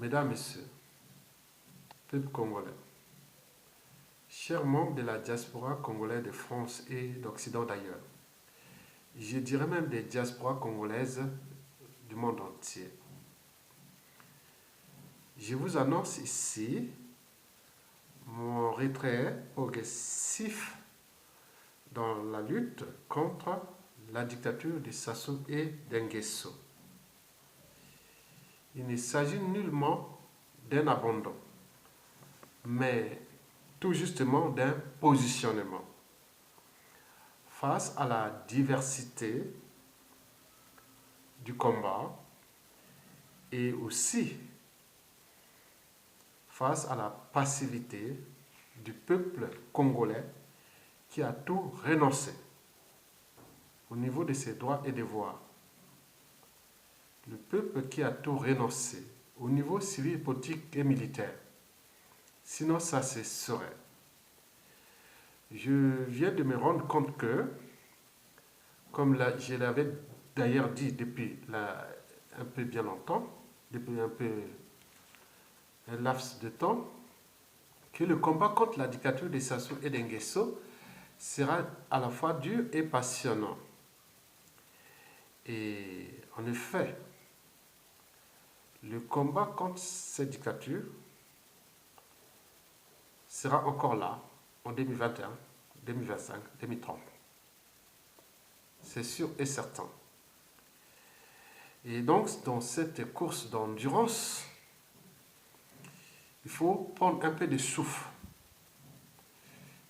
Mesdames, Messieurs, peuple congolais, chers membres de la diaspora congolaise de France et d'Occident d'ailleurs, je dirais même des diasporas congolaises du monde entier. Je vous annonce ici mon retrait progressif dans la lutte contre la dictature de Sassou et d'Nguesso. Il ne s'agit nullement d'un abandon, mais tout justement d'un positionnement face à la diversité du combat et aussi face à la passivité du peuple congolais qui a tout renoncé au niveau de ses droits et devoirs. Le peuple qui a tout renoncé au niveau civil, politique et militaire. Sinon, ça se saurait. Je viens de me rendre compte que, comme je l'avais d'ailleurs dit depuis un peu bien longtemps, depuis un laps de temps, que le combat contre la dictature de Sassou et d'Nguesso sera à la fois dur et passionnant. Et en effet, le combat contre cette dictature sera encore là en 2021, 2025, 2030. C'est sûr et certain. Et donc, dans cette course d'endurance, il faut prendre un peu de souffle.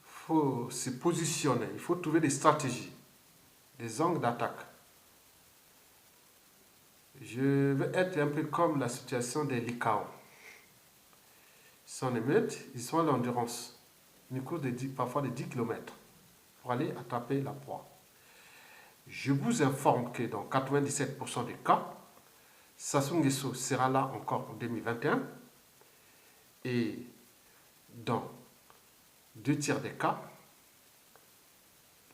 Il faut se positionner, il faut trouver des stratégies, des angles d'attaque. Je vais être un peu comme la situation des Likao. Ils sont en émeute, ils sont à l'endurance. Une course parfois de 10 km pour aller attraper la proie. Je vous informe que dans 97% des cas, Sassou Nguesso sera là encore en 2021 et dans 2 tiers des cas,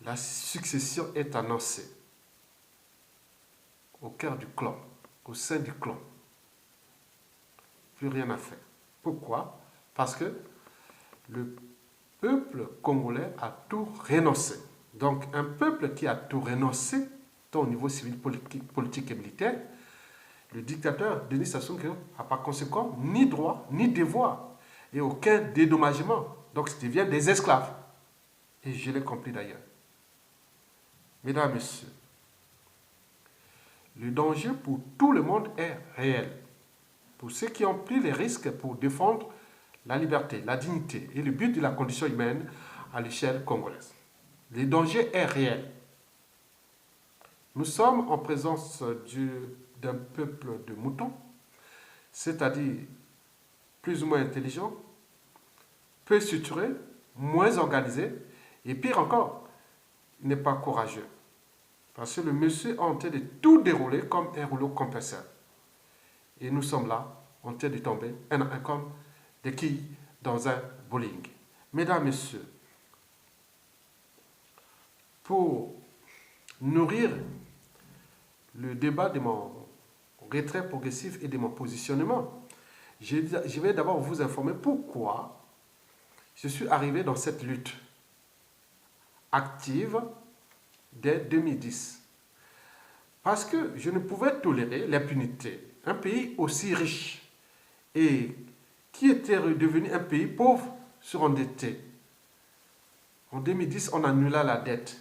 la succession est annoncée au cœur du clan, au sein du clan. Plus rien à faire. Pourquoi? Parce que le peuple congolais a tout renoncé. Donc un peuple qui a tout renoncé, tant au niveau civil, politique et militaire, le dictateur Denis Sassou Nguesso n'a par conséquent ni droit, ni devoir, et aucun dédommagement. Donc ils deviennent des esclaves. Et je l'ai compris d'ailleurs. Mesdames, Messieurs, le danger pour tout le monde est réel. Pour ceux qui ont pris les risques pour défendre la liberté, la dignité et le but de la condition humaine à l'échelle congolaise. Le danger est réel. Nous sommes en présence d'un peuple de moutons, c'est-à-dire plus ou moins intelligent, peu structuré, moins organisé, et pire encore, il n'est pas courageux. Parce que le monsieur est en train de tout dérouler comme un rouleau compresseur. Et nous sommes là, en train de tomber, un à un comme des quilles dans un bowling. Mesdames, Messieurs, pour nourrir le débat de mon retrait progressif et de mon positionnement, je vais d'abord vous informer pourquoi je suis arrivé dans cette lutte active dès 2010. Parce que je ne pouvais tolérer l'impunité. Un pays aussi riche et qui était devenu un pays pauvre surendetté. En 2010, on annula la dette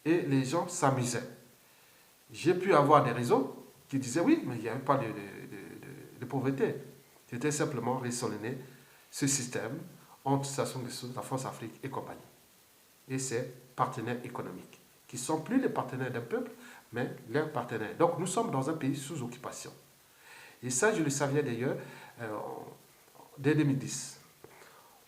et les gens s'amusaient. J'ai pu avoir des réseaux qui disaient oui, mais il n'y avait pas de pauvreté. C'était simplement résonner ce système entre Sassou Nguesso, la France Afrique et compagnie. Et ses partenaires économiques, qui ne sont plus les partenaires d'un peuple, mais leurs partenaires. Donc nous sommes dans un pays sous occupation. Et ça, je le savais d'ailleurs dès 2010.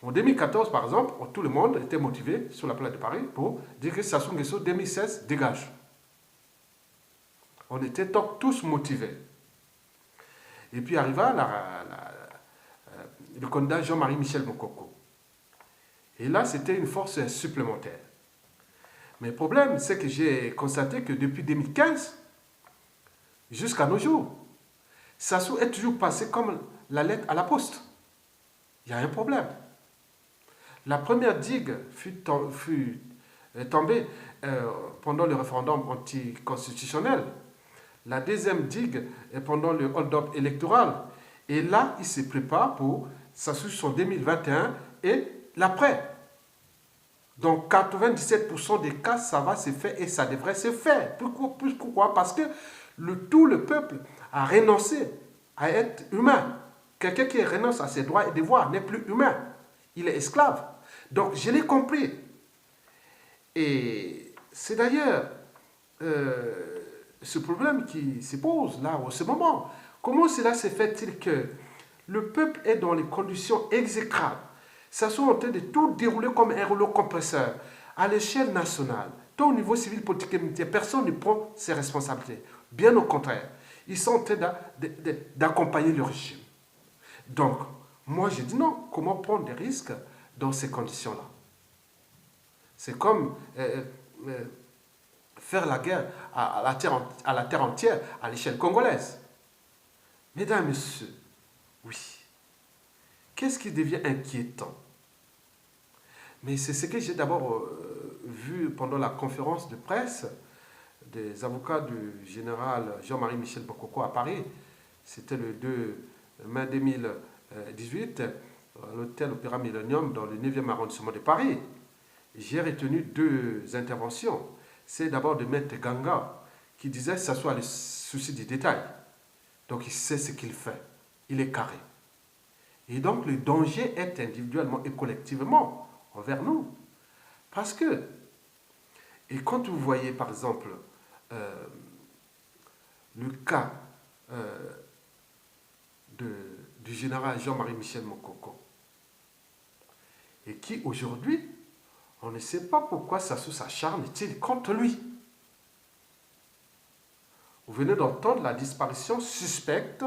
En 2014, par exemple, tout le monde était motivé sur la place de Paris pour dire que Sassou Nguesso 2016 dégage. On était donc tous motivés. Et puis arriva le candidat Jean-Marie Michel Mokoko. Et là, c'était une force supplémentaire. Mais le problème, c'est que j'ai constaté que depuis 2015, jusqu'à nos jours, Sassou est toujours passé comme la lettre à la poste. Il y a un problème. La première digue fut tombée pendant le référendum anticonstitutionnel. La deuxième digue est pendant le hold-up électoral. Et là, il se prépare pour Sassou son 2021 et l'après. Donc 97% des cas, ça va se faire et ça devrait se faire. Pourquoi? Parce que tout le peuple a renoncé à être humain. Quelqu'un qui renonce à ses droits et devoirs n'est plus humain. Il est esclave. Donc je l'ai compris. Et c'est d'ailleurs ce problème qui se pose là en ce moment. Comment cela se fait-il que le peuple est dans les conditions exécrables? Ça soit en train de tout dérouler comme un rouleau compresseur à l'échelle nationale, tant au niveau civil, politique et militaire. Personne ne prend ses responsabilités. Bien au contraire, ils sont en train d'accompagner le régime. Donc, moi je dis non, comment prendre des risques dans ces conditions-là? C'est comme faire la guerre à la terre entière, à l'échelle congolaise. Mesdames, Messieurs, oui. Qu'est-ce qui devient inquiétant? Mais c'est ce que j'ai d'abord vu pendant la conférence de presse des avocats du général Jean-Marie Michel Bokoko à Paris. C'était le 2 mai 2018, à l'hôtel Opéra Millennium dans le 9e arrondissement de Paris. J'ai retenu deux interventions. C'est d'abord de Maître Ganga qui disait que ce soit le souci du détail. Donc il sait ce qu'il fait. Il est carré. Et donc le danger est individuellement et collectivement envers nous. Parce que, et quand vous voyez par exemple le cas du général Jean-Marie Michel Mokoko, et qui aujourd'hui, on ne sait pas pourquoi Sassou s'acharne-t-il contre lui. Vous venez d'entendre la disparition suspecte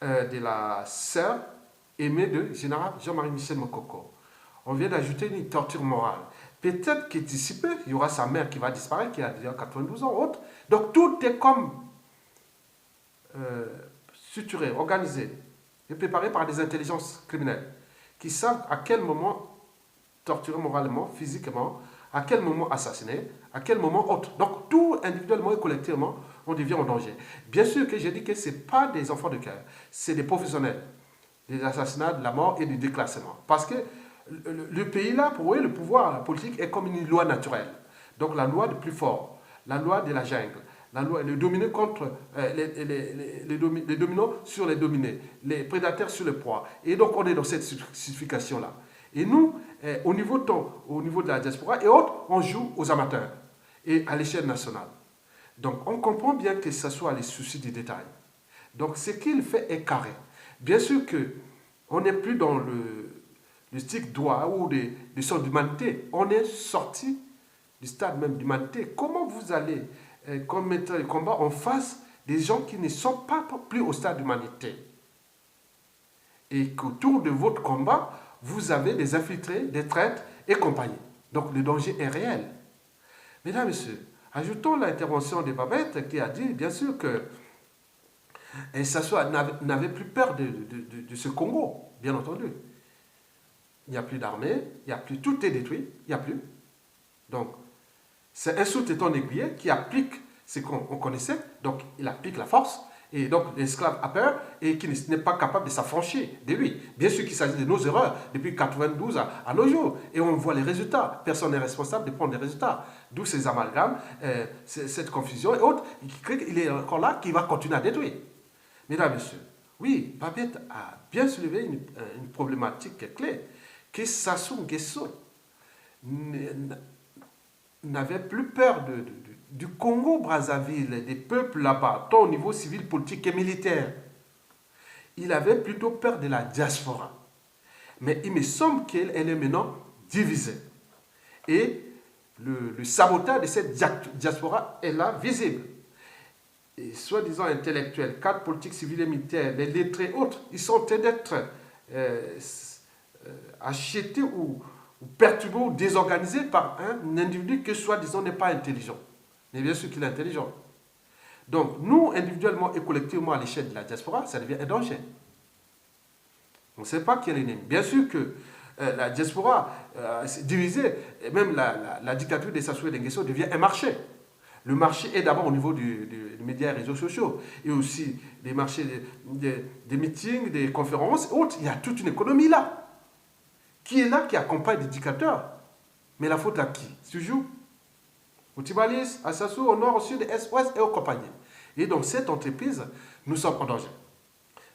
de la sœur aimée de général Jean-Marie Michel Mokoko. On vient d'ajouter une torture morale. Peut-être que d'ici peu, il y aura sa mère qui va disparaître, qui a déjà 92 ans, autre. Donc tout est comme structuré, organisé et préparé par des intelligences criminelles qui savent à quel moment torturer moralement, physiquement, à quel moment assassiner, à quel moment autre. Donc tout individuellement et collectivement, on devient en danger. Bien sûr que j'ai dit que ce n'est pas des enfants de cœur, c'est des professionnels des assassinats, de la mort et du déclassement. Parce que le pays là, pour eux, le pouvoir la politique est comme une loi naturelle. Donc la loi du plus fort, la loi de la jungle, la loi, le dominé contre les dominants sur les dominés, les prédateurs sur les proies. Et donc on est dans cette signification-là. Et nous, au niveau de la diaspora et autres, on joue aux amateurs et à l'échelle nationale. Donc on comprend bien que ce soit les soucis du détail. Donc ce qu'il fait est carré. Bien sûr qu'on n'est plus dans le stick droit ou des sortes d'humanité. On est sorti du stade même d'humanité. Comment vous allez commettre le combat en face des gens qui ne sont pas plus au stade d'humanité? Et qu'autour de votre combat, vous avez des infiltrés, des traîtres et compagnie. Donc le danger est réel. Mesdames, Messieurs, ajoutons l'intervention de Babette qui a dit, bien sûr, que Sassou n'avait plus peur de ce Congo, bien entendu. Il n'y a plus d'armée, il n'y a plus, tout est détruit, il n'y a plus. Donc, c'est un sous-traitant négrier qui applique ce qu'on connaissait, donc il applique la force, et donc l'esclave a peur et qui n'est pas capable de s'affranchir de lui. Bien sûr qu'il s'agit de nos erreurs depuis 92 à nos jours, et on voit les résultats. Personne n'est responsable de prendre les résultats. D'où ces amalgames, cette confusion et autres, il est encore là, qui va continuer à détruire. Mesdames, Messieurs, oui, Babette a bien soulevé une problématique clé, que Sassou Nguesso n'avait plus peur du Congo-Brazzaville, des peuples là-bas, tant au niveau civil, politique et militaire. Il avait plutôt peur de la diaspora. Mais il me semble qu'elle est maintenant divisée. Et le sabotage de cette diaspora est là, visible. Et soi-disant intellectuels, cadres politiques, civils et militaires, les lettrés autres, ils sont en train d'être achetés ou perturbés ou désorganisés par un individu que soi-disant n'est pas intelligent. Mais bien sûr qu'il est intelligent. Donc, nous, individuellement et collectivement à l'échelle de la diaspora, ça devient un danger. On ne sait pas qui est l'ennemi. Bien sûr que la diaspora s'est divisée, et même la dictature des Sassou Nguesso devient un marché. Le marché est d'abord au niveau des médias et réseaux sociaux, et aussi des marchés, des meetings, des conférences, autres. Il y a toute une économie là, qui est là, qui accompagne les dictateurs. Mais la faute à qui? Toujours au Tibalis, à Sassou, au nord, au sud, est, ouest et aux compagnies. Et donc cette entreprise, nous sommes en danger.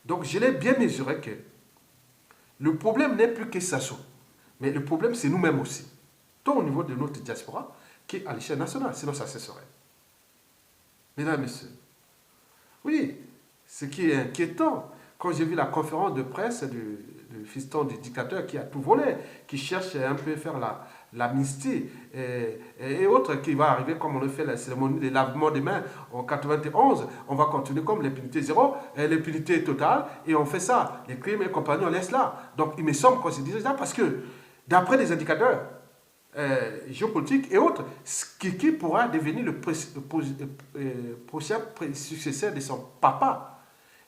Donc je l'ai bien mesuré que le problème n'est plus que Sassou, mais le problème c'est nous-mêmes aussi, tant au niveau de notre diaspora qu'à l'échelle nationale, sinon ça cesserait. Mesdames et messieurs, oui, ce qui est inquiétant, quand j'ai vu la conférence de presse du fiston du dictateur qui a tout volé, qui cherche un peu à faire l'amnistie et autres, qui va arriver comme on a fait la cérémonie de lavement des mains en 91, on va continuer comme l'impunité zéro, l'impunité totale, et on fait ça. Les crimes et compagnie, on laisse là. Donc il me semble qu'on se dit ça parce que, d'après les indicateurs, géopolitique et autres, qui pourra devenir le prochain successeur de son papa,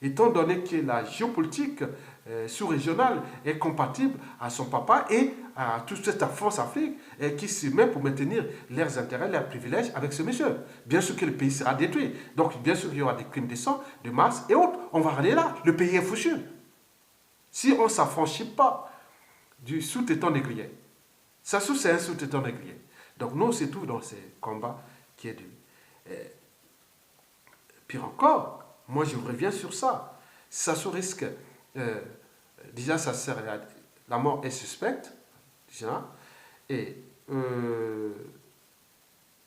étant donné que la géopolitique sous-régionale est compatible à son papa et à toute cette France Afrique qui se met pour maintenir leurs intérêts, leurs privilèges avec ce monsieur. Bien sûr que le pays sera détruit. Donc, bien sûr qu'il y aura des crimes de sang, de masse et autres. On va aller là. Le pays est foutu. Si on ne s'affranchit pas du sous-téton négrier, Sassou, c'est un sous-téton négrier. Donc, nous, c'est tout dans ces combats qui est du. Pire encore, moi, je reviens sur ça. Sassou risque. Déjà, la mort est suspecte. Déjà. Et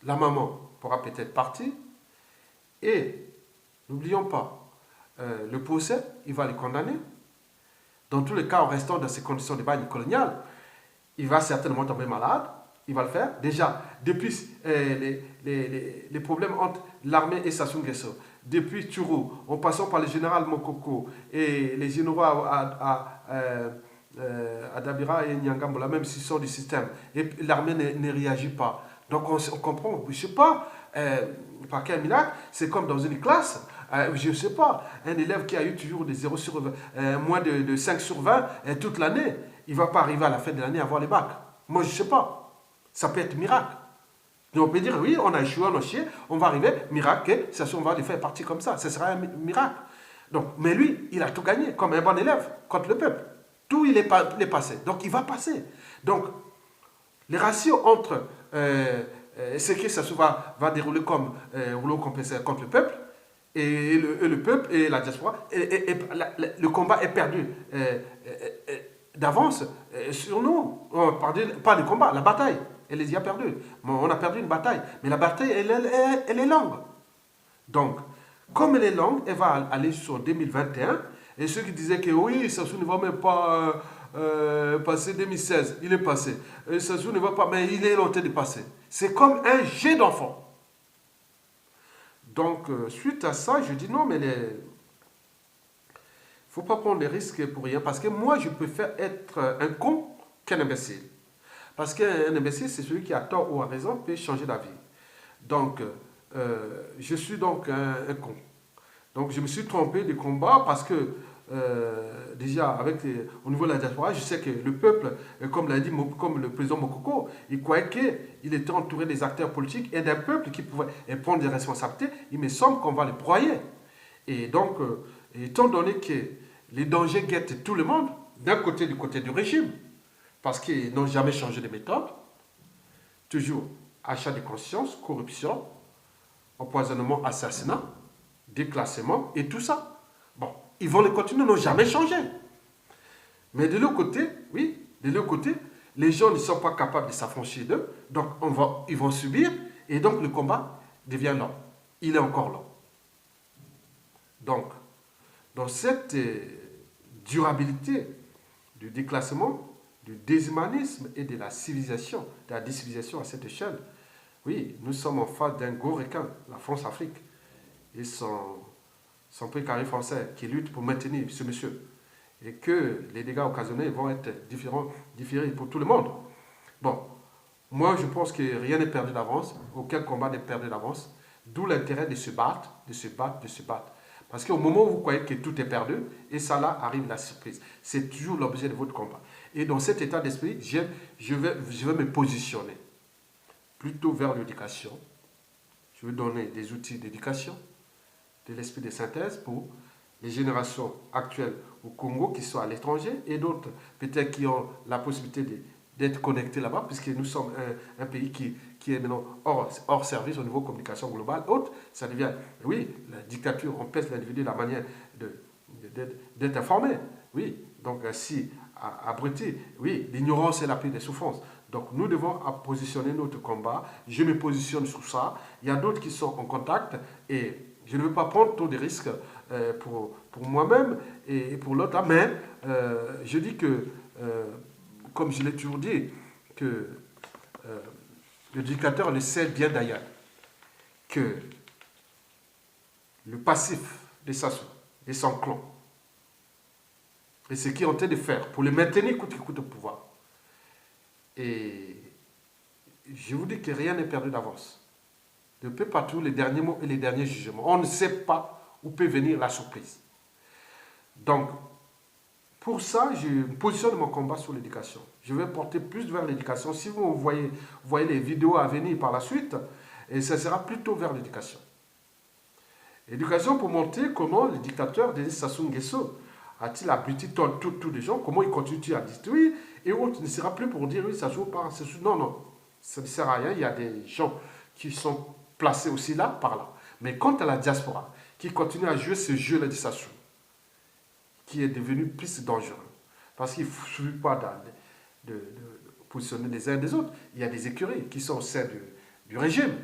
la maman pourra peut-être partir. Et n'oublions pas, le procès, il va les condamner. Dans tous les cas, en restant dans ces conditions de bagne coloniale, il va certainement tomber malade, il va le faire. Déjà, depuis les problèmes entre l'armée et Sassou Nguesso, depuis Tourou, en passant par le général Mokoko et les généraux à Dabira et Nyangambola, même s'ils sont du système, et l'armée ne réagit pas. Donc on comprend, je ne sais pas, par quel miracle, c'est comme dans une classe. Je ne sais pas, un élève qui a eu toujours des 0 sur 20, moins de 5 sur 20 toute l'année, il ne va pas arriver à la fin de l'année à avoir les bacs. Moi, je ne sais pas. Ça peut être miracle. Donc on peut dire, oui, on a échoué, on a chié, on va arriver, miracle, on va les faire partir comme ça. Ce sera un miracle. Donc, mais lui, il a tout gagné, comme un bon élève, contre le peuple. Tout, il est passé. Donc, il va passer. Donc, les ratios entre ce que ça va dérouler comme rouleau compresseur contre le peuple, et le peuple et la diaspora, le combat est perdu d'avance sur nous. Pas le combat, la bataille, elle les y a perdu. Bon, on a perdu une bataille, mais la bataille, elle est longue. Donc, comme elle est longue, elle va aller sur 2021, et ceux qui disaient que oui, Sassou ne va même pas passer 2016, il est passé. Sassou ne va pas, mais il est longtemps de passer. C'est comme un jet d'enfant. Donc, suite à ça, je dis non, mais il ne faut pas prendre des risques pour rien. Parce que moi, je préfère être un con qu'un imbécile. Parce qu'un imbécile, c'est celui qui a tort ou a raison, peut changer d'avis. Donc, je suis donc un con. Donc, je me suis trompé de combat parce que, déjà, au niveau de la diaspora, je sais que le peuple, comme l'a dit comme le président Mokoko, il croyait qu'il était entouré des acteurs politiques et d'un peuple qui pouvait prendre des responsabilités. Il me semble qu'on va les broyer. Et donc, étant donné que les dangers guettent tout le monde, d'un côté, du côté du régime, parce qu'ils n'ont jamais changé de méthode, toujours achat de conscience, corruption, empoisonnement, assassinat, déclassement et tout ça. Bon, ils vont les continuer, n'ont jamais changé. Mais de l'autre côté, oui, de l'autre côté, les gens ne sont pas capables de s'affranchir d'eux, donc ils vont subir, et donc le combat devient lent. Il est encore lent. Donc, dans cette durabilité du déclassement, du déshumanisme et de la civilisation, de la décivilisation à cette échelle, oui, nous sommes en face d'un gros requin, la France-Afrique, et son précaré français qui lutte pour maintenir ce monsieur. Et que les dégâts occasionnés vont être différés pour tout le monde. Bon, moi je pense que rien n'est perdu d'avance, aucun combat n'est perdu d'avance. D'où l'intérêt de se battre, de se battre, de se battre. Parce qu'au moment où vous croyez que tout est perdu, et ça là arrive la surprise. C'est toujours l'objet de votre combat. Et dans cet état d'esprit, je vais me positionner plutôt vers l'éducation. Je vais donner des outils d'éducation, de l'esprit de synthèse pour les générations actuelles au Congo qui sont à l'étranger et d'autres peut-être qui ont la possibilité d'être connectés là-bas, puisque nous sommes un pays qui est maintenant hors service au niveau communication globale. Autre, ça devient, oui, la dictature empêche l'individu la manière d'être informé. Oui, donc si abruti, oui, l'ignorance est la pire des souffrances. Donc nous devons positionner notre combat. Je me positionne sur ça. Il y a d'autres qui sont en contact et je ne veux pas prendre trop de risques pour moi-même et pour l'autre. Mais je dis que, comme je l'ai toujours dit, que l'éducateur le sait bien d'ailleurs, que le passif de son clan, et ce qu'il est en train de faire pour le maintenir coûte que coûte au pouvoir. Et je vous dis que rien n'est perdu d'avance. De peu partout, les derniers mots et les derniers jugements. On ne sait pas où peut venir la surprise. Donc, pour ça, je positionne mon combat sur l'éducation. Je vais porter plus vers l'éducation. Si vous voyez les vidéos à venir par la suite, et ça sera plutôt vers l'éducation. L'éducation pour montrer comment le dictateur Denis Sassou Nguesso a-t-il abruti tous les gens, comment il continue à détruire, et autres ne sera plus pour dire oui, ça joue pas, ça joue. Non, non, ça ne sert à rien. Il y a des gens qui sont placés aussi là, par là. Mais quant à la diaspora, qui continue à jouer ce jeu-là de Sassou, qui est devenu plus dangereux, parce qu'il ne suffit pas de positionner les uns et des autres. Il y a des écuries qui sont au sein du régime,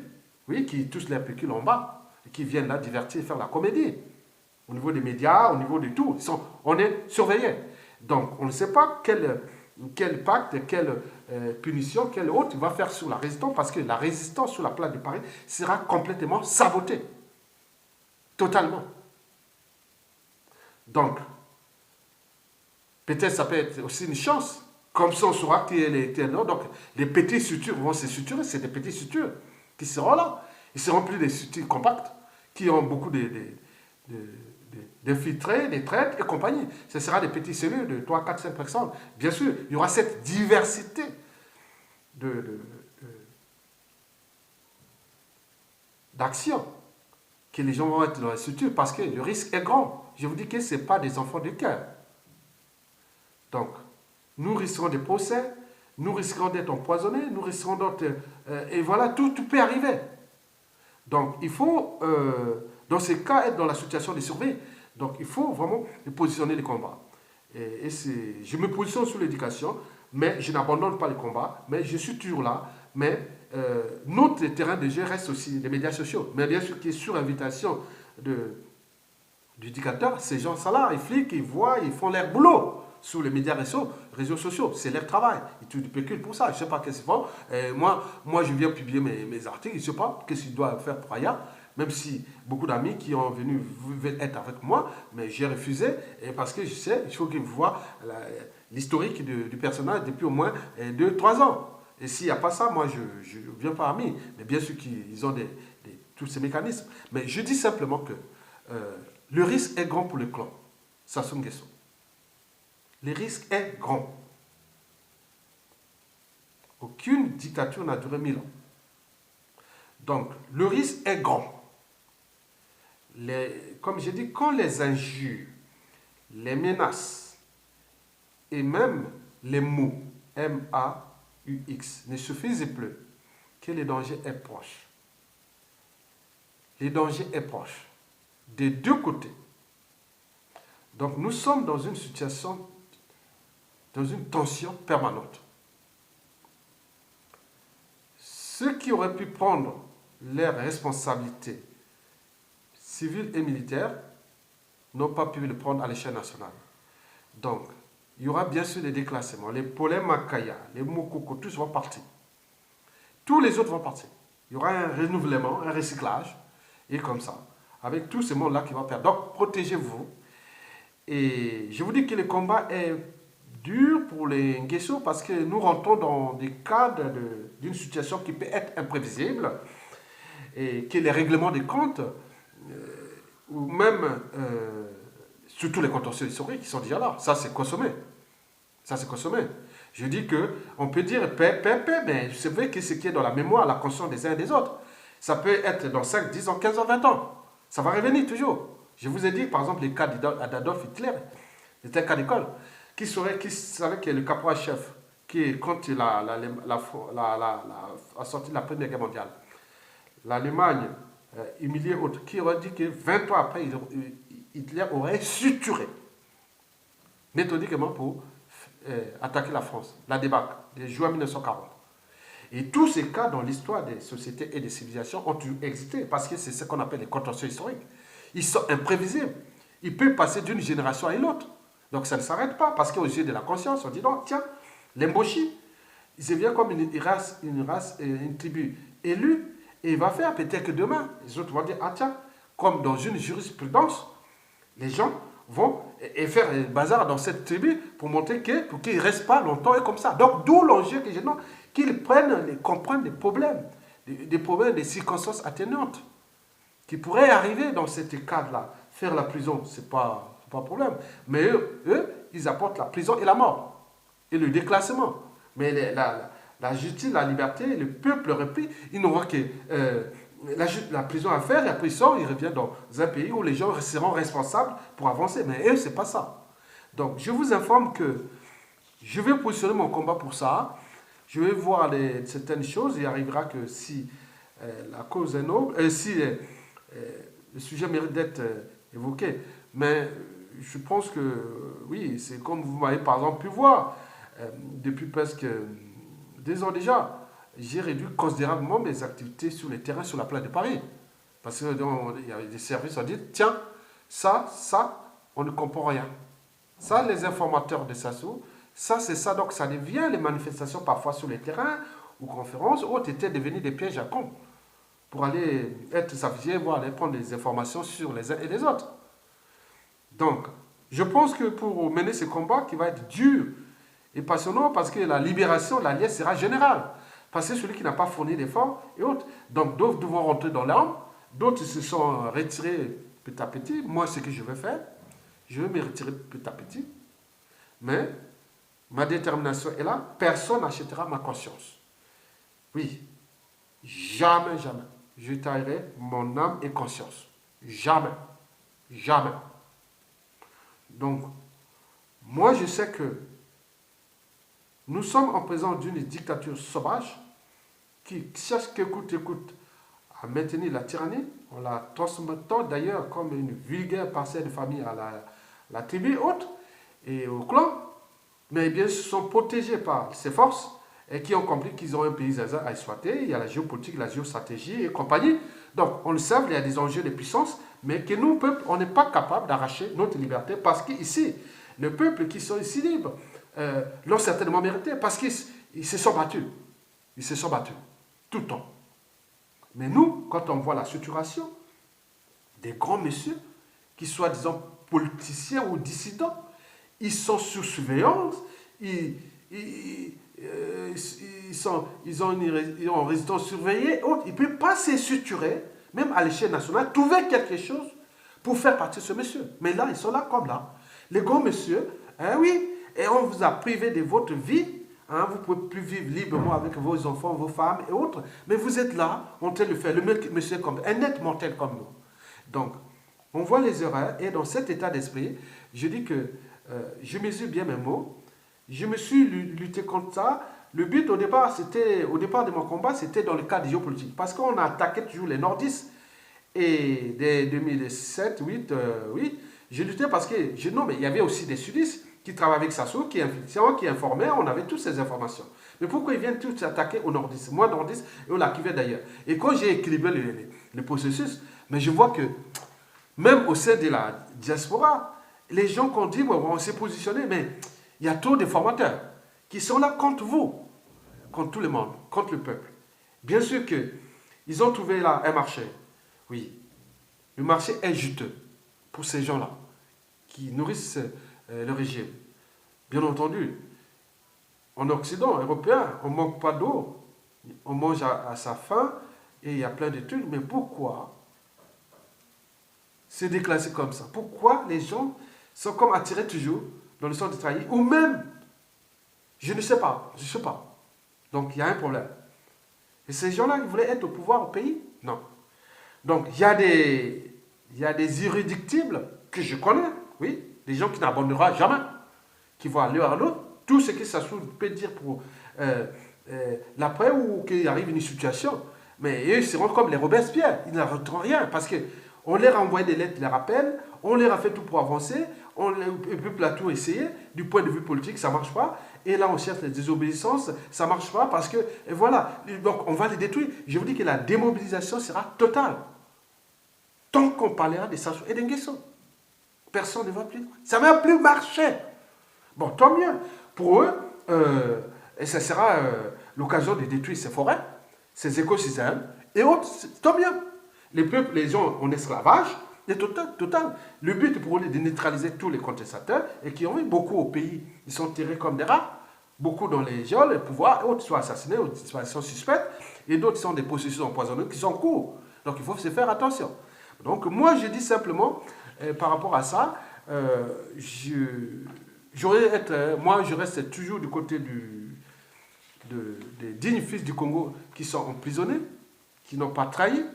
oui, qui touchent les pécules en bas, et qui viennent là divertir, faire la comédie. Au niveau des médias, au niveau de tout, on est surveillé. Donc, on ne sait pas quel pacte, quelle punition, quelle autre il va faire sur la résistance, parce que la résistance sur la place de Paris sera complètement sabotée. Totalement. Donc, peut-être ça peut être aussi une chance, comme ça on saura qui est l'éternel. Donc, les petits sutures vont se suturer, c'est des petits sutures qui seront là. Ils seront plus des sutures compactes, qui ont beaucoup d'infiltrés, des traites et compagnie. Ce sera des petites cellules de 3, 4, 5 personnes. Bien sûr, il y aura cette diversité d'actions que les gens vont être dans la structure parce que le risque est grand. Je vous dis que ce n'est pas des enfants de cœur. Donc, nous risquons des procès, nous risquons d'être empoisonnés, nous risquons d'être... et voilà, tout peut arriver. Donc, il faut, dans ces cas, être dans la situation de survie. Donc, il faut vraiment positionner les combats. Je me positionne sur l'éducation, mais je n'abandonne pas les combats, mais je suis toujours là. Mais notre terrain de jeu reste aussi les médias sociaux. Mais bien sûr, qui est sur invitation du dictateur, ces gens sont là, ils fliquent, ils voient, ils font leur boulot sur les médias réseaux sociaux. C'est leur travail. Ils tuent du pécule pour ça. Je ne sais pas qu'est-ce qu'ils font. Moi, je viens publier mes articles. Je ne sais pas qu'est-ce qu'ils doivent faire pour ailleurs. Même si beaucoup d'amis qui ont venu veulent être avec moi, mais j'ai refusé parce que je sais, il faut qu'ils voient l'historique du personnage depuis au moins 2-3 ans. Et s'il n'y a pas ça, moi, je ne viens pas ami. Mais bien sûr qu'ils ont tous ces mécanismes. Mais je dis simplement que le risque est grand pour le clan Sassou Nguesso. Le risque est grand. Aucune dictature n'a duré 1000 ans. Donc, le risque est grand. Comme j'ai dit, quand les injures, les menaces et même les mots M-A-U-X ne suffisent plus, que le danger est proche. Le danger est proche. Des deux côtés. Donc nous sommes dans une situation, dans une tension permanente. Ceux qui auraient pu prendre leurs responsabilités civiles et militaires n'ont pas pu le prendre à l'échelle nationale. Donc, il y aura bien sûr des déclassements. Les Polé Makaya, les Mokoko, tous vont partir. Tous les autres vont partir. Il y aura un renouvellement, un recyclage, et comme ça, avec tout ce monde-là qui va perdre. Donc, protégez-vous. Et je vous dis que le combat est dur pour les Nguesso parce que nous rentrons dans des cadres d'une situation qui peut être imprévisible. et que les règlements des comptes, ou même surtout les contentieux historiques qui sont déjà là, ça c'est consommé. Ça c'est consommé. Je dis que on peut dire paix, paix, paix, mais c'est vrai que ce qui est dans la mémoire, la conscience des uns et des autres, ça peut être dans 5, 10 ans, 15 ans, 20 ans. Ça va revenir toujours. Je vous ai dit, par exemple, les cas d'Adolf Hitler, c'était un cas d'école. Qui savait que le caporal-chef, qui, quand il a sorti de la Première Guerre mondiale, l'Allemagne humiliée, autre, qui aurait dit que 20 ans après, Hitler aurait suturé méthodiquement pour attaquer la France, la débâcle de juin 1940. Et tous ces cas dans l'histoire des sociétés et des civilisations ont existé parce que c'est ce qu'on appelle les contentieux historiques. Ils sont imprévisibles. Ils peuvent passer d'une génération à une autre. Donc ça ne s'arrête pas parce qu'aux yeux de la conscience, on dit non, tiens, l'Emboshi, il devient comme une tribu élue et il va faire peut-être que demain, les autres vont dire, ah tiens, comme dans une jurisprudence, les gens vont faire le bazar dans cette tribu pour montrer pour qu'ils ne restent pas longtemps et comme ça. Donc d'où l'enjeu que j'ai non, qu'ils comprennent les problèmes, des circonstances atténuantes qui pourraient arriver dans cet cadre-là. Faire la prison, c'est pas un problème. Mais eux, ils apportent la prison et la mort. Et le déclassement. Mais la justice, la liberté, le peuple repris, ils n'auront que la prison à faire, et après ils sortent, ils reviennent dans un pays où les gens seront responsables pour avancer. Mais eux, c'est pas ça. Donc, je vous informe que je vais positionner mon combat pour ça. Je vais voir certaines choses. Il arrivera que si la cause est noble, si le sujet mérite d'être évoqué. Mais je pense que, oui, c'est comme vous m'avez par exemple pu voir, depuis presque 2 ans déjà, j'ai réduit considérablement mes activités sur les terrains sur la place de Paris. Parce qu'il y a des services qui ont dit, tiens, ça, on ne comprend rien. Ça, les informateurs de SASO, ça, c'est ça. Donc, ça devient les manifestations parfois sur les terrains ou conférences, autres étaient devenus des pièges à con pour aller être s'afficher, voire aller prendre des informations sur les uns et les autres. Donc, je pense que pour mener ce combat qui va être dur et passionnant, parce que la libération, la liesse sera générale. Parce que celui qui n'a pas fourni d'efforts et autres. Donc, d'autres devront rentrer dans l'arme, d'autres se sont retirés petit à petit. Moi, ce que je vais faire, je vais me retirer petit à petit. Mais ma détermination est là. Personne n'achètera ma conscience. Oui, jamais, jamais. Je taillerai mon âme et conscience. Jamais. Jamais. Donc, moi, je sais que nous sommes en présence d'une dictature sauvage qui cherche que coûte à maintenir la tyrannie en la transmettant d'ailleurs comme une vulgaire parcelle de famille à la tribu haute et au clan, mais bien sont protégés par ces forces et qui ont compris qu'ils ont un pays à exploiter. Il y a la géopolitique, la géostratégie et compagnie. Donc, on le sait, il y a des enjeux de puissance, mais que nous, peuple, on n'est pas capable d'arracher notre liberté parce qu'ici, les peuples qui sont ici libres l'ont certainement mérité parce qu'ils se sont battus. Ils se sont battus tout le temps. Mais nous, quand on voit la saturation des grands messieurs qui soient, disons, politiciens ou dissidents, ils sont sous surveillance, ils ont une résidence surveillée, ils ne peuvent pas se suturer, même à l'échelle nationale, trouver quelque chose pour faire partie de ce monsieur. Mais là, ils sont là comme là. Les grands messieurs, hein, oui, et on vous a privé de votre vie, hein, vous ne pouvez plus vivre librement avec vos enfants, vos femmes et autres, mais vous êtes là, on train de le faire, le monsieur comme un être mortel comme nous. Donc, on voit les erreurs, et dans cet état d'esprit, je dis que je mesure bien mes mots, je me suis lutté contre ça. Le but au départ de mon combat, c'était dans le cadre géopolitique. Parce qu'on a attaqué toujours les nordistes. Et dès 2007, 2008, oui, j'ai lutté parce que, non, mais il y avait aussi des sudistes qui travaillaient avec Sasso, qui informaient, on avait toutes ces informations. Mais pourquoi ils viennent tous attaquer aux nordistes? Moi, nordiste, et on l'acquivait d'ailleurs. Et quand j'ai équilibré le processus, mais je vois que, même au sein de la diaspora, les gens qui ont dit, bon, on s'est positionné, mais il y a trop de formateurs qui sont là contre vous, contre tout le monde, contre le peuple. Bien sûr qu'ils ont trouvé là un marché. Oui, le marché est juteux pour ces gens-là qui nourrissent le régime. Bien entendu, en Occident européen, on ne manque pas d'eau, on mange à sa faim et il y a plein de trucs, mais pourquoi se déclasser comme ça? Pourquoi les gens sont comme attirés toujours dans le sens de trahir? Ou même, je ne sais pas, je ne sais pas. Donc il y a un problème. Et ces gens-là, ils voulaient être au pouvoir au pays? Non. Donc il y a des irréductibles que je connais, oui, des gens qui n'abandonneront jamais, qui vont aller à l'autre, tout ce que ça peut dire pour l'après ou qu'il arrive une situation. Mais eux seront comme les Robespierre, ils n'arrêteront rien parce qu'on leur a envoyé des lettres, les rappels, on leur a fait tout pour avancer, le peuple a tout essayé, du point de vue politique, ça ne marche pas. Et là, on cherche les désobéissances, ça ne marche pas parce que, et voilà, donc on va les détruire. Je vous dis que la démobilisation sera totale. Tant qu'on parlera des Sassou et des Nguesso, personne ne va plus. Ça ne va plus marcher. Bon, tant mieux. Pour eux, et ça sera l'occasion de détruire ces forêts, ces écosystèmes et autres. Tant mieux. Les peuples, les gens en esclavage, c'est total. Le but pour eux est de neutraliser tous les contestateurs et qui ont eu beaucoup au pays. Ils sont tirés comme des rats. Beaucoup dans les geôles, le pouvoir, et autres sont assassinés, autres sont suspects, et d'autres sont des possessions empoisonnées qui sont en cours. Donc il faut se faire attention. Donc moi je dis simplement, par rapport à ça, moi je reste toujours du côté des dignes fils du Congo qui sont emprisonnés, qui n'ont pas trahi,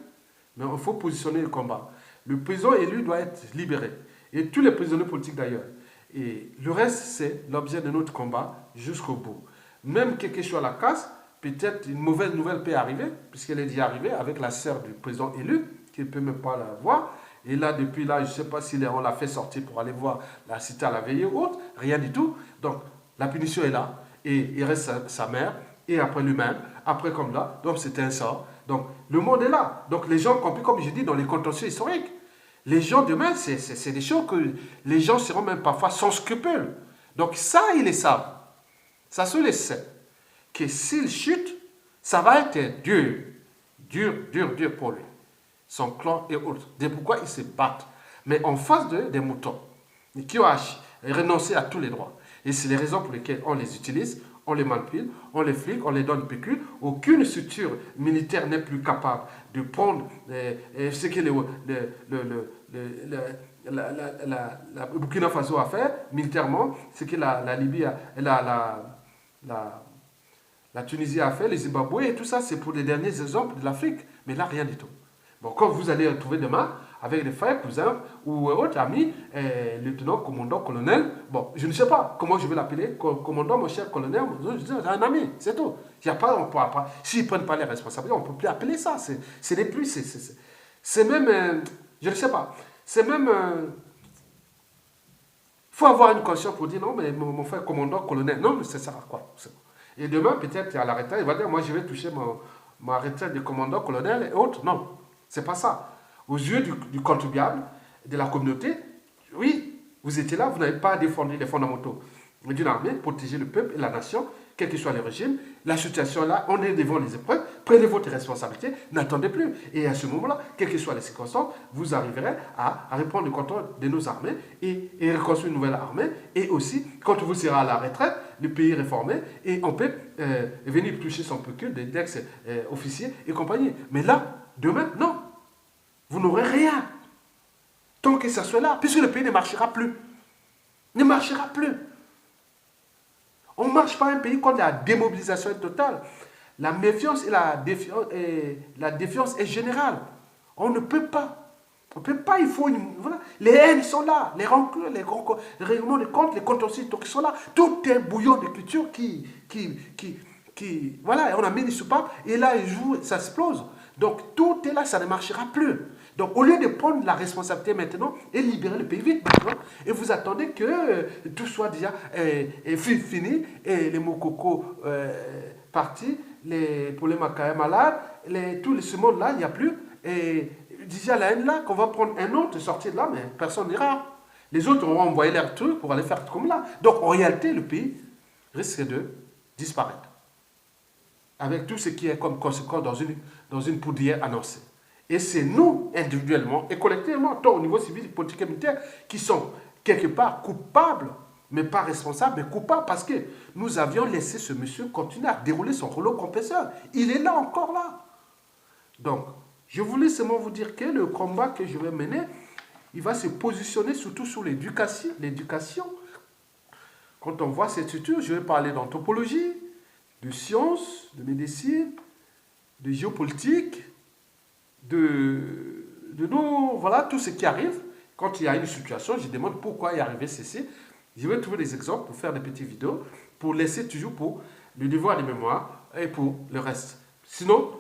mais il faut positionner le combat. Le président élu doit être libéré, et tous les prisonniers politiques d'ailleurs. Et le reste, c'est l'objet de notre combat jusqu'au bout. Même quelque chose à la casse, peut-être une mauvaise nouvelle peut arriver, puisqu'elle est déjà arrivée avec la sœur du président élu, qui ne peut même pas la voir. Et là, depuis là, je ne sais pas si on l'a fait sortir pour aller voir la cité à la veillée ou autre, rien du tout. Donc, la punition est là, et il reste sa mère, et après lui-même, après comme là, donc c'était un sort. Donc, le monde est là. Donc, les gens compris, comme je dis, dans les contentieux historiques. Les gens demain, c'est des choses que les gens seront même parfois sans scrupules. Donc ça, ils le savent. Ça se le sait. Que s'il chute, ça va être dur pour lui. Son clan et autres. C'est pourquoi ils se battent. Mais en face des moutons, qui ont renoncé à tous les droits. Et c'est les raisons pour lesquelles on les utilise, on les manipule, on les flique, on les donne pécule. Aucune structure militaire n'est plus capable de prendre ce que la Burkina Faso a fait militairement, ce que la Libye, la Tunisie a fait, le Zimbabwe, et tout ça, c'est pour les derniers exemples de l'Afrique. Mais là, rien du tout. Bon, quand vous allez retrouver demain, avec des frères, cousins ou autres amis, lieutenant, commandant, colonel, bon, je ne sais pas comment je vais l'appeler, commandant, mon cher colonel, je dis, c'est un ami, c'est tout. Il y a pas, on peut pas, s'ils ne prennent pas les responsabilités, on ne peut plus appeler ça. C'est des plus, c'est même, je ne sais pas, c'est même, il faut avoir une conscience pour dire, non, mais mon frère commandant, colonel, non, mais ça sert à quoi? Et demain, peut-être, à la retraite, il va dire, moi, je vais toucher ma retraite de commandant, colonel et autres. Non, c'est pas ça. Aux yeux du contribuable, de la communauté, oui, vous étiez là, vous n'avez pas défendu les fondamentaux d'une armée, protéger le peuple et la nation, quel que soit le régime. La situation là, on est devant les épreuves, prenez votre responsabilité, n'attendez plus. Et à ce moment-là, quelles que soient les circonstances, vous arriverez à reprendre le contrôle de nos armées et reconstruire une nouvelle armée. Et aussi, quand vous serez à la retraite, le pays réformé, et on peut venir toucher son pécule d'ex-officiers et compagnie. Mais là, demain, non. Vous n'aurez rien. Tant que ça soit là, puisque le pays ne marchera plus. Ne marchera plus. On ne marche pas un pays quand la démobilisation est totale. La méfiance et la défiance est générale. On ne peut pas. On ne peut pas, il faut voilà. Les haines sont là, les rancœurs, les règlements de compte, les comptes aussi qui sont là. Tout est bouillon de culture voilà, on a mis les soupapes et là, ça explose. Donc tout est là, ça ne marchera plus. Donc au lieu de prendre la responsabilité maintenant et libérer le pays vite maintenant, et vous attendez que tout soit déjà fini, et les Mokoko partis, pour les Makaya malades, tout ce monde-là, il n'y a plus. Et déjà la haine là, qu'on va prendre un autre sortir de là, mais personne n'ira. Les autres auront envoyé leurs trucs pour aller faire comme là. Donc en réalité, le pays risque de disparaître. Avec tout ce qui est comme conséquence dans une poudrière annoncée. Et c'est nous, individuellement et collectivement, tant au niveau civil, politique et militaire, qui sont quelque part coupables, mais pas responsables, mais coupables parce que nous avions laissé ce monsieur continuer à dérouler son rouleau compresseur. Il est là, encore là. Donc, je voulais seulement vous dire que le combat que je vais mener, il va se positionner surtout sur l'éducation. Quand on voit cette structure, je vais parler d'anthropologie, de sciences, de médecine, de géopolitique, voilà, tout ce qui arrive. Quand il y a une situation, je demande pourquoi est arrivé ceci. Je vais trouver des exemples pour faire des petites vidéos, pour laisser toujours pour le devoir de mémoire et pour le reste. Sinon,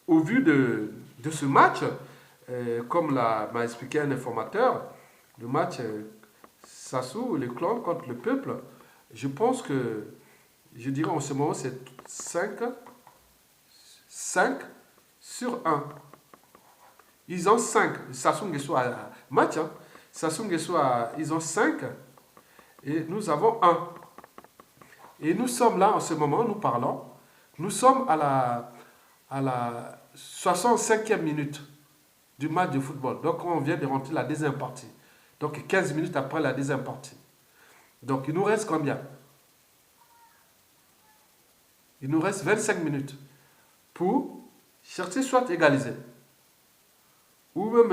au vu de ce match, comme m'a expliqué un informateur, le match Sassou, le clan contre le peuple, je pense que, je dirais en ce moment, c'est 5 sur 1. Ils ont 5. Sassou Nguesso a match. Hein. Sassou Nguesso ils ont 5 et nous avons 1. Et nous sommes là en ce moment, nous parlons. Nous sommes à la 65e minute du match de football. Donc on vient de rentrer la deuxième partie. Donc 15 minutes après la deuxième partie. Donc il nous reste combien? Il nous reste 25 minutes pour chercher soit égaliser. Ou même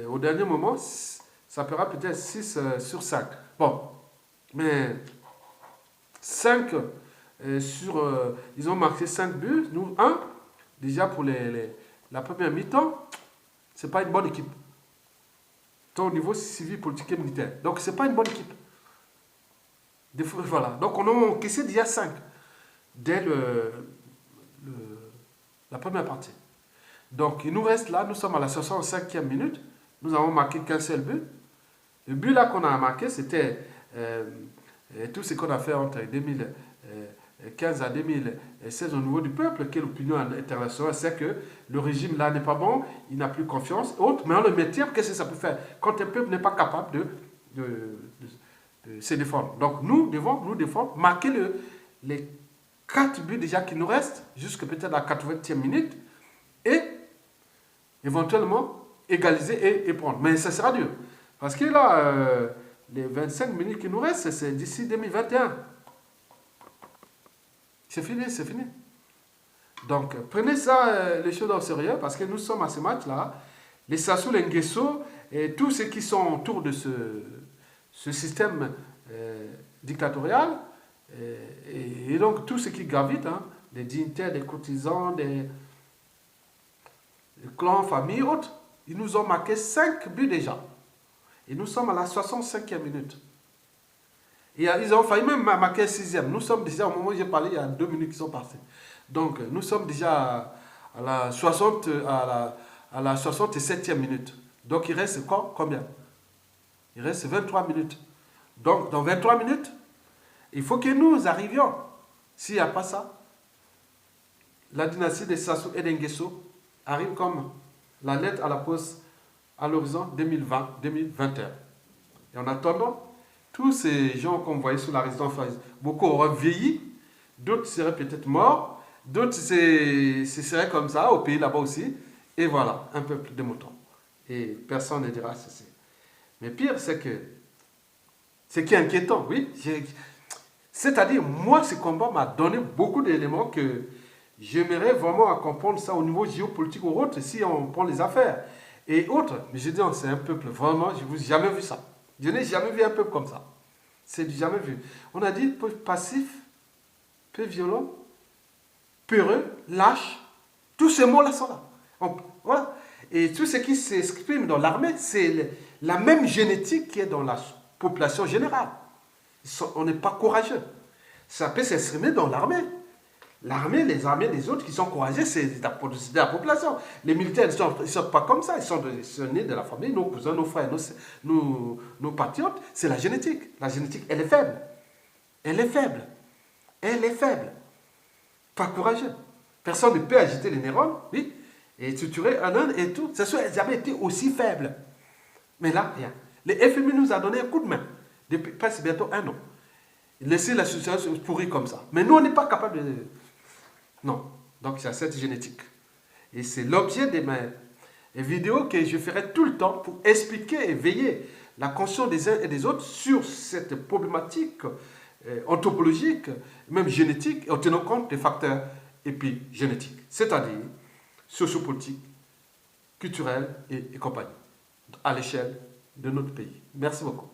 au dernier moment, ça fera peut-être 6 sur 5. Bon, mais 5 sur... ils ont marqué 5 buts, nous 1. Déjà pour la première mi-temps, ce n'est pas une bonne équipe. Tant au niveau civil, politique et militaire. Donc ce n'est pas une bonne équipe. Voilà. Donc on a encaissé déjà 5 dès la première partie. Donc il nous reste là, nous sommes à la 65e minute. Nous avons marqué qu'un seul but. Le but là qu'on a marqué, c'était tout ce qu'on a fait entre 2015 à 2016 au niveau du peuple, que l'opinion internationale sait que le régime là n'est pas bon, il n'a plus confiance, autre, mais on le maintient, qu'est-ce que ça peut faire quand un peuple n'est pas capable de se défendre? Donc nous devons nous défendre, marquer les 4 buts déjà qui nous restent, jusqu'à peut-être la 80e minute, et éventuellement égaliser et prendre. Mais ça sera dur. Parce que là, les 25 minutes qui nous restent, c'est d'ici 2021. C'est fini, c'est fini. Donc, prenez ça, les choses au sérieux, parce que nous sommes à ce match-là. Les Sassou, les Nguesso, et tous ceux qui sont autour de ce système dictatorial, et donc tous ceux qui gravitent, hein, des dignitaires, des cotisants, des clans, familles, autres, ils nous ont marqué 5 buts déjà. Et nous sommes à la 65e minute. Et ils ont failli même marquer le 6e. Nous sommes déjà, au moment où j'ai parlé, il y a 2 minutes qui sont passées. Donc, nous sommes déjà à la 67e minute. Donc, il reste combien? Il reste 23 minutes. Donc, dans 23 minutes, il faut que nous arrivions. S'il n'y a pas ça, la dynastie des Sassou et des Nguesso arrive comme la lettre à la poste à l'horizon 2020-2021. Et en attendant, tous ces gens qu'on voyait sur la résidence, beaucoup auraient vieilli, d'autres seraient peut-être morts, d'autres seraient comme ça, au pays là-bas aussi. Et voilà, un peuple de moutons. Et personne ne dira ceci. Mais pire, c'est que, ce qui est inquiétant, oui, c'est-à-dire, moi, ce combat m'a donné beaucoup d'éléments que j'aimerais vraiment comprendre ça au niveau géopolitique ou autre, si on prend les affaires. Et autres, mais je dis, c'est un peuple, vraiment, je n'ai jamais vu ça. Je n'ai jamais vu un peuple comme ça. C'est jamais vu. On a dit peu passif, peu violent, peureux, lâche. Tous ces mots-là sont là. Voilà. Et tout ce qui s'exprime dans l'armée, c'est la même génétique qui est dans la population générale. On n'est pas courageux. Ça peut s'exprimer dans l'armée. L'armée, les armées des autres qui sont courageux, c'est la population. Les militaires, ils ne sont pas comme ça. Ils sont nés de la famille, nos cousins, nos frères, nos patriotes. C'est la génétique. La génétique, elle est faible. Elle est faible. Elle est faible. Pas courageux. Personne ne peut agiter les neurones, oui, et structurer un âne et tout. Ça n'a jamais été aussi faible. Mais là, rien. Le FMI nous a donné un coup de main. Depuis presque bientôt 1 an. Laisser la situation pourrir comme ça. Mais nous, on n'est pas capable de... Non. Donc, c'est cette génétique. Et c'est l'objet de mes vidéos que je ferai tout le temps pour expliquer et veiller la conscience des uns et des autres sur cette problématique anthropologique, même génétique, en tenant compte des facteurs épigénétiques. C'est-à-dire sociopolitique, culturelle et compagnie, à l'échelle de notre pays. Merci beaucoup.